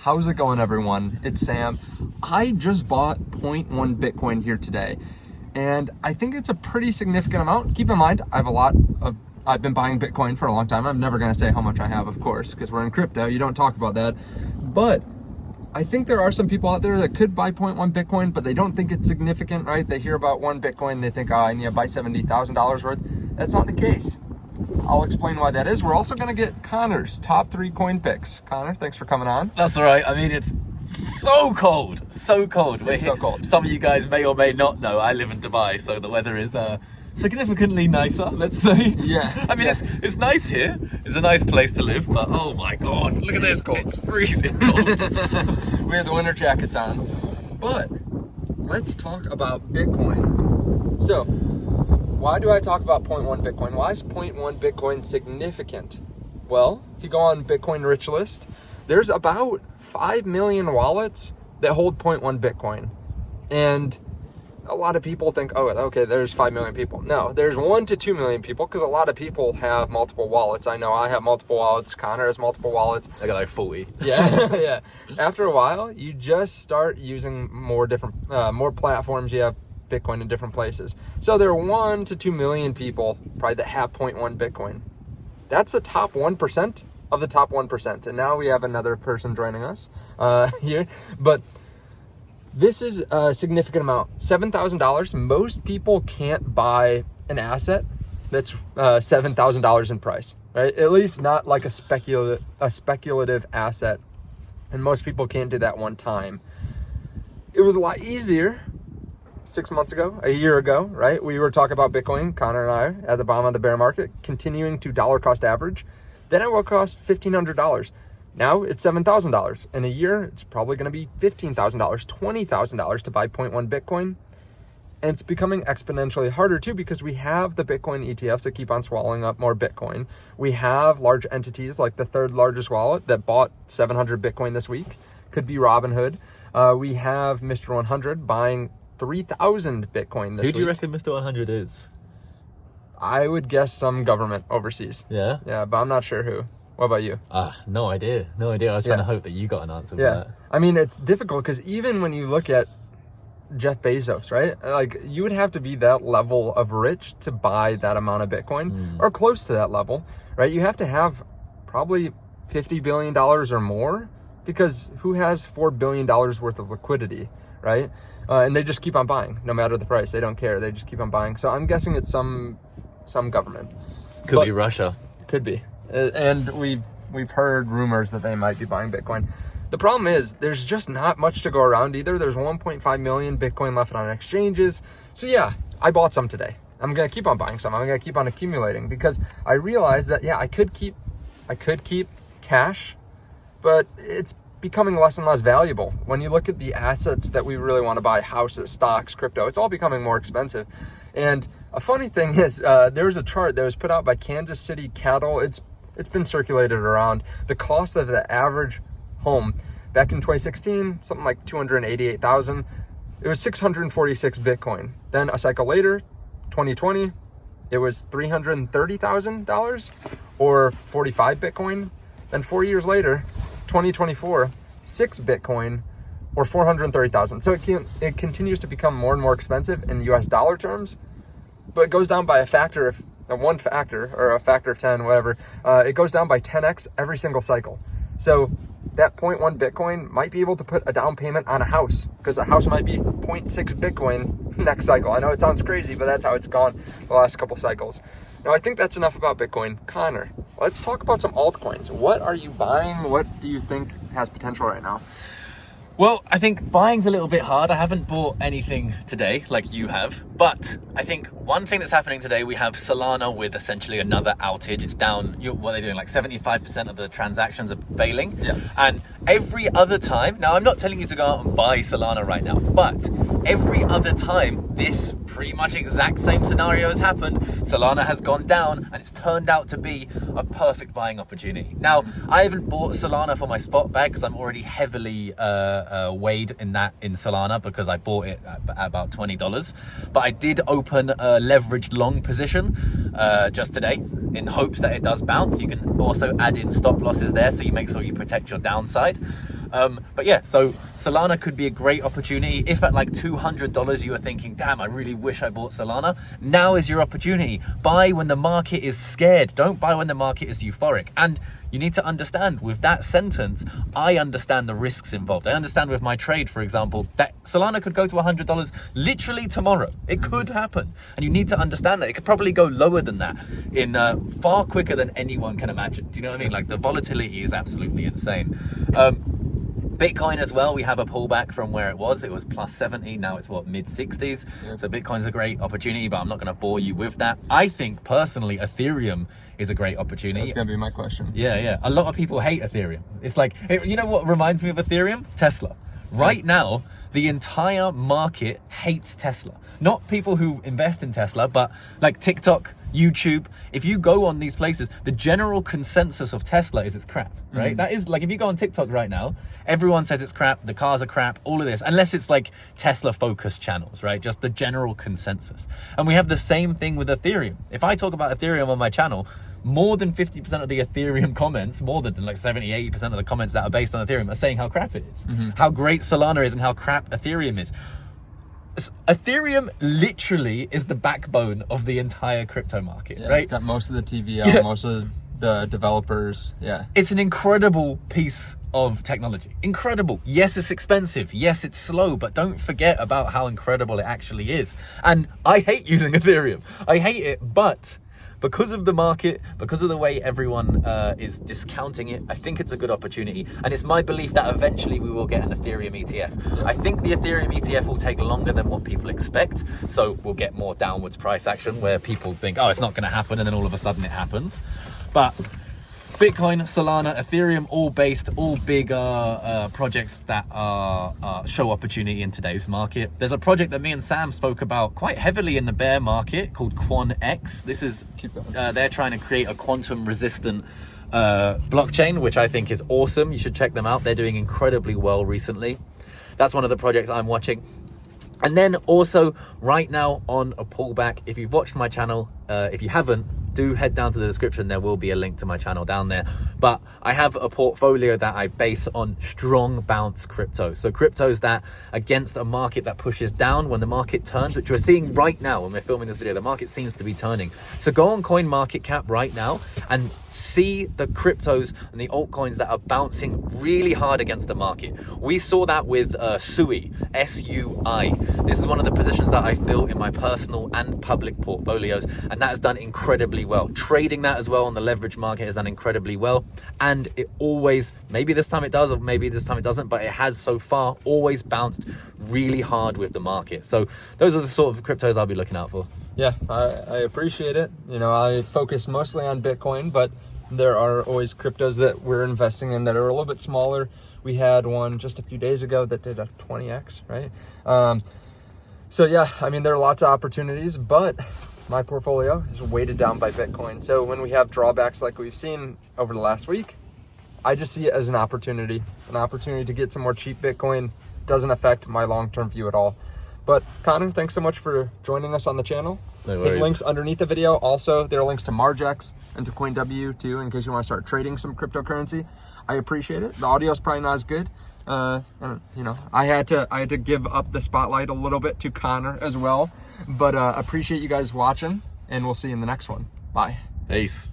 How's it going, everyone? It's Sam. I just bought 0.1 Bitcoin here today, and I think it's a pretty significant amount. Keep in mind, I've been buying Bitcoin for a long time. I'm never going to say how much I have, of course, because we're in crypto. You don't talk about that. But I think there are some people out there that could buy 0.1 Bitcoin, but they don't think it's significant, right? They hear about 1 Bitcoin, they think, I need to buy $70,000 worth. That's not the case. I'll explain why that is. We're also going to get Connor's top 3 coin picks. Connor, thanks for coming on. That's all right. I mean, it's so cold. So cold. It's so cold. Some of you guys may or may not know, I live in Dubai, so the weather is significantly nicer, let's say. Yeah. I mean, it's nice here. It's a nice place to live, but oh my God, look at this. Cold. It's freezing cold. We have the winter jackets on. But let's talk about Bitcoin. So, why do I talk about 0.1 Bitcoin? Why is 0.1 Bitcoin significant? Well, if you go on Bitcoin Rich List, there's about 5 million wallets that hold 0.1 Bitcoin. And a lot of people think, oh, okay, there's 5 million people. No, there's 1 to 2 million people, because a lot of people have multiple wallets. I know I have multiple wallets. Connor has multiple wallets. I got like 40. Yeah, yeah. After a while, you just start using more platforms. You have Bitcoin in different places. So there are 1 to 2 million people probably that have 0.1 Bitcoin. That's the top 1% of the top 1%. And now we have another person joining us here. But this is a significant amount. $7,000. Most people can't buy an asset that's $7,000 in price, right? At least not like a speculative asset. And most people can't do that one time. It was a lot easier 6 months ago, a year ago, right? We were talking about Bitcoin, Connor and I, at the bottom of the bear market, continuing to dollar cost average. Then it will cost $1,500. Now it's $7,000. In a year, it's probably going to be $15,000, $20,000 to buy 0.1 Bitcoin. And it's becoming exponentially harder too, because we have the Bitcoin ETFs that keep on swallowing up more Bitcoin. We have large entities like the third largest wallet that bought 700 Bitcoin this week. Could be Robinhood. We have Mr. 100 buying 3,000 Bitcoin this week. Who do you reckon Mr. 100 is? I would guess some government overseas. Yeah? Yeah, but I'm not sure who. What about you? No idea. No idea. I was trying to hope that you got an answer for that. I mean, it's difficult because even when you look at Jeff Bezos, right? Like, you would have to be that level of rich to buy that amount of Bitcoin or close to that level, right? You have to have probably $50 billion or more, because who has $4 billion worth of liquidity, right? And they just keep on buying no matter the price. They don't care. They just keep on buying. So I'm guessing it's some government. Could be Russia. Could be. And we've heard rumors that they might be buying Bitcoin. The problem is there's just not much to go around either. There's 1.5 million Bitcoin left on exchanges. So yeah, I bought some today. I'm going to keep on buying some. I'm going to keep on accumulating, because I realized that, yeah, I could keep cash, but it's becoming less and less valuable. When you look at the assets that we really want to buy, houses, stocks, crypto, it's all becoming more expensive. And a funny thing is, there was a chart that was put out by Kansas City Cattle. It's been circulated around. The cost of the average home back in 2016, something like $288,000. It was 646 Bitcoin. Then a cycle later, 2020, it was $330,000 or 45 Bitcoin. Then 4 years later, 2024, 6 Bitcoin or 430,000. So it continues to become more and more expensive in US dollar terms, but it goes down by a factor of 1 factor or a factor of 10, whatever. It goes down by 10x every single cycle. So that 0.1 Bitcoin might be able to put a down payment on a house, because a house might be 0.6 Bitcoin next cycle. I know it sounds crazy, but that's how it's gone the last couple cycles. Now, I think that's enough about Bitcoin. Connor, let's talk about some altcoins. What are you buying? What do you think has potential right now? Well, I think buying's a little bit hard. I haven't bought anything today like you have, but I think one thing that's happening today, we have Solana with essentially another outage. It's down, what are they doing? Like 75% of the transactions are failing. Yeah. And every other time, now I'm not telling you to go out and buy Solana right now, but every other time this pretty much exact same scenario has happened, Solana has gone down and it's turned out to be a perfect buying opportunity. Now, I haven't bought Solana for my spot bag because I'm already heavily weighed in Solana, because I bought it at about $20. But I did open a leveraged long position just today in hopes that it does bounce. You can also add in stop losses there, so you make sure you protect your downside. But yeah, so Solana could be a great opportunity. If at like $200 you are thinking, damn, I really wish I bought Solana, now is your opportunity. Buy when the market is scared. Don't buy when the market is euphoric. And you need to understand with that sentence, I understand the risks involved. I understand with my trade, for example, that Solana could go to $100 literally tomorrow. It could happen. And you need to understand that it could probably go lower than that in far quicker than anyone can imagine. Do you know what I mean? Like the volatility is absolutely insane. Bitcoin as well, we have a pullback from where it was. It was plus 70, now it's what, mid 60s. Yeah. So Bitcoin's a great opportunity, but I'm not going to bore you with that. I think personally, Ethereum is a great opportunity. That's going to be my question. Yeah. A lot of people hate Ethereum. It's like, you know what reminds me of Ethereum? Tesla. Right now, the entire market hates Tesla. Not people who invest in Tesla, but like TikTok, YouTube. If you go on these places, the general consensus of Tesla is it's crap, right? That is like, if you go on TikTok right now, everyone says it's crap, the cars are crap, all of this, unless it's like Tesla focused channels, right? Just the general consensus. And we have the same thing with Ethereum. If I talk about Ethereum on my channel, more than 50% of the Ethereum comments, more than like 70, 80% of the comments that are based on Ethereum are saying how crap it is, how great Solana is and how crap Ethereum is. Ethereum literally is the backbone of the entire crypto market, right? It's got most of the TVL, most of the developers. Yeah. It's an incredible piece of technology. Incredible. Yes, it's expensive. Yes, it's slow, but don't forget about how incredible it actually is. And I hate using Ethereum. I hate it, but because of the market, because of the way everyone is discounting it, I think it's a good opportunity. And it's my belief that eventually we will get an Ethereum ETF. I think the Ethereum ETF will take longer than what people expect. So we'll get more downwards price action where people think, oh, it's not going to happen. And then all of a sudden it happens. But Bitcoin, Solana, Ethereum, all big projects that show opportunity in today's market. There's a project that me and Sam spoke about quite heavily in the bear market called QuantumX. This is, they're trying to create a quantum resistant blockchain, which I think is awesome. You should check them out. They're doing incredibly well recently. That's one of the projects I'm watching. And then also right now on a pullback, if you've watched my channel, if you haven't, do head down to the description. There will be a link to my channel down there. But I have a portfolio that I base on strong bounce crypto. So cryptos that against a market that pushes down, when the market turns, which we're seeing right now when we're filming this video, the market seems to be turning. So go on CoinMarketCap right now and see the cryptos and the altcoins that are bouncing really hard against the market. We saw that with SUI, S-U-I. This is one of the positions that I've built in my personal and public portfolios, and that has done incredibly well. Trading that as well on the leverage market has done incredibly well, and it always, maybe this time it does or maybe this time it doesn't, but it has so far always bounced really hard with the market. So those are the sort of cryptos I'll be looking out for. Yeah, I appreciate it. You know, I focus mostly on Bitcoin, but there are always cryptos that we're investing in that are a little bit smaller. We had one just a few days ago that did a 20x, right? So yeah, I mean, there are lots of opportunities, but my portfolio is weighted down by Bitcoin. So when we have drawbacks like we've seen over the last week, I just see it as an opportunity to get some more cheap Bitcoin. Doesn't affect my long-term view at all. But Connor, thanks so much for joining us on the channel. No worries. His links underneath the video. Also, there are links to MargX and to CoinW too, in case you want to start trading some cryptocurrency. I appreciate it. The audio is probably not as good. And you know, I had to give up the spotlight a little bit to Connor as well. But appreciate you guys watching, and we'll see you in the next one. Bye. Peace.